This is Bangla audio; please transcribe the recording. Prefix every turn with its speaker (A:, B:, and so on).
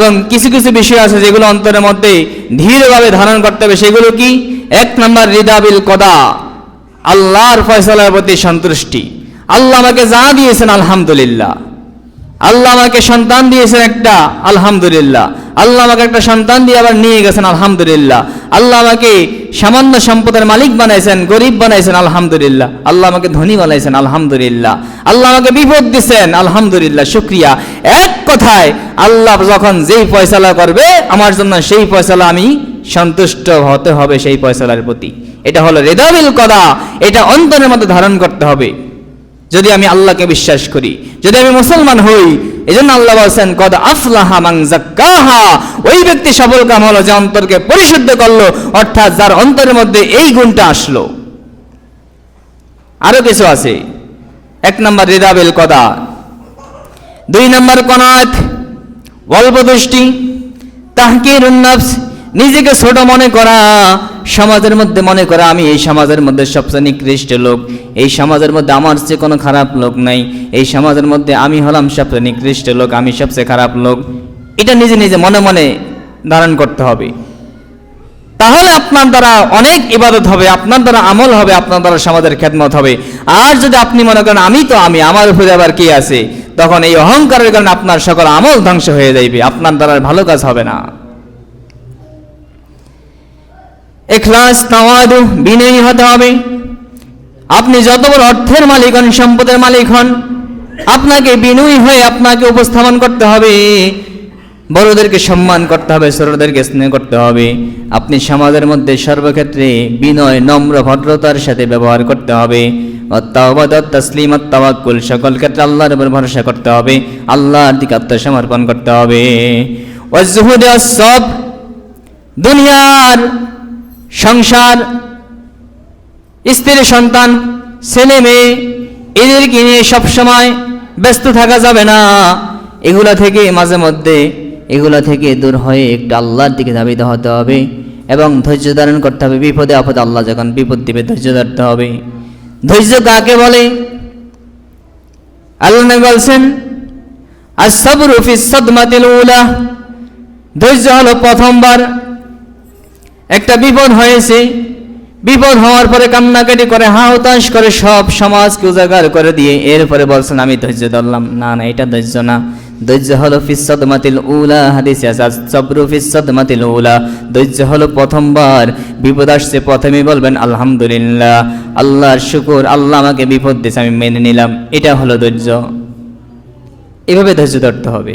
A: এবং কিছু কিছু বিষয় আছে যেগুলো অন্তরের মধ্যে ধীরভাবে ধারণ করতে হবে। সেগুলো কি? 1 নম্বর রিদা বিল কদা, আল্লাহর ফয়সালার প্রতি সন্তুষ্টি। আল্লাহ আমাকে যা দিয়েছেন আলহামদুলিল্লাহ, আল্লাহ আমাকে সন্তান দিয়েছেন একটা, আলহামদুলিল্লাহ। আল্লাহ আমাকে একটা সন্তান দিয়ে আবার নিয়ে গেছেন, আলহামদুলিল্লাহ। আল্লাহ আমাকে সামান্য সম্পদের মালিক বানাইছেন, গরিব বানাইছেন, আলহামদুলিল্লাহ। আল্লাহ আমাকে ধনী বানাইছেন, আলহামদুলিল্লাহ। আল্লাহ আমাকে বিপদ দিচ্ছেন, আলহামদুলিল্লাহ, শুকরিয়া। এক কথায় আল্লাহ যখন যেই ফয়সালা করবে আমার জন্য, সেই ফয়সালা আমি সন্তুষ্ট হতে হবে সেই ফয়সালার প্রতি। এটা হলো রিদা বিল কদা, এটা অন্তরের মধ্যে ধারণ করতে হবে যদি আমি আল্লাহকে বিশ্বাস করি, যদি আমি মুসলমান হই। এজন্য আল্লাহ বলেন কদ আফলাহা মান যাক্কাহা, ওই ব্যক্তি সফল কাম হলো যে অন্তরকে পরিশুদ্ধ করলো, অর্থাৎ যার অন্তরের মধ্যে এই গুণটা আসলো। আরো কিছু আছে। 1 নম্বর রিদা বিল কদা। 2 নম্বর কনাত, অল্প দৃষ্টি, তাহকিরুন নফস, নিজেকে ছোট মনে করা, সমাজের মধ্যে মনে করা আমি এই সমাজের মধ্যে সবচেয়ে নিকৃষ্ট লোক, এই সমাজের মধ্যে আমার চেয়ে কোনো খারাপ লোক নাই, এই সমাজের মধ্যে আমি হলাম সবচেয়ে নিকৃষ্ট লোক, আমি সবচেয়ে খারাপ লোক। এটা নিজে নিজে মনে মনে ধারণ করতে হবে। তাহলে আপনার দ্বারা অনেক ইবাদত হবে, আপনার দ্বারা আমল হবে, আপনার দ্বারা সমাজের খেদমত হবে। আর যদি আপনি মনে করেন আমি তো আমি, আমার উপরে আবার কি আছে, তখন এই অহংকারের কারণে আপনার সকল আমল ধ্বংস হয়ে যাইবে, আপনার দ্বারা ভালো কাজ হবে না। ইখলাস, তাওয়াদু, বিনয়ী হতে হবে। আপনি যত বড় অর্থের মালিক হন, সম্পদের মালিক হন, আপনাকে বিনয়ী হয়ে আপনাকে উপস্থাপন করতে হবে। বড়দেরকে সম্মান করতে হবে, ছোটদেরকে স্নেহ করতে হবে। আপনি সমাজের মধ্যে সর্বক্ষেত্রে বিনয়, নম্র, ভদ্রতার সাথে ব্যবহার করতে হবে। ওয়াত-তাওবাত, তাসলিমাত, তাওয়াক্কুল, সকল ক্ষেত্রে আল্লাহর উপর ভরসা করতে হবে, আল্লাহর দিকে আত্মসমর্পণ করতে হবে। ওয়াজ-জুহুদ ওয়াস-সাবর, দুনিয়ার সংসার, স্ত্রী, সন্তান, ছেলে মেয়ে, এদেরকে নিয়ে সবসময় ব্যস্ত থাকা যাবে না। এগুলা থেকে মাঝে মধ্যে এগুলা থেকে দূর হয়ে একটু আল্লাহর দিকে ধাবিত হতে হবে এবং ধৈর্য ধারণ করতে হবে। বিপদে আপদে আল্লাহ যখন বিপদ দিবে ধৈর্য ধরতে হবে। ধৈর্য কাকে বলে? আল্লাহ নবী বলছেন আস-সাবরু ফিস সাদমাতিল উলা, ধৈর্য হলো প্রথমবার একটা বিপদ হয়েছে, বিপদ হওয়ার পরে কান্নাকাটি করে, হাহুতাশ করে, সব সমাজকে উজাগার করে দিয়ে এরপরে বলছেন আমি ধৈর্য ধরলাম। না না, এটা ধৈর্য না। ধৈর্য হলো ফিস সাদমাতিল উলা, হাদিসে আছে আস-সাবরু ফিস সাদমাতিল উলা। ধৈর্য হলো প্রথমবার বিপদ আসছে প্রথমেই বলবেন আলহামদুলিল্লাহ, আল্লাহর শুকর, আল্লাহ আমাকে বিপদ দিয়েছে, আমি মেনে নিলাম। এটা হলো ধৈর্য। এভাবে ধৈর্য ধরতে হবে।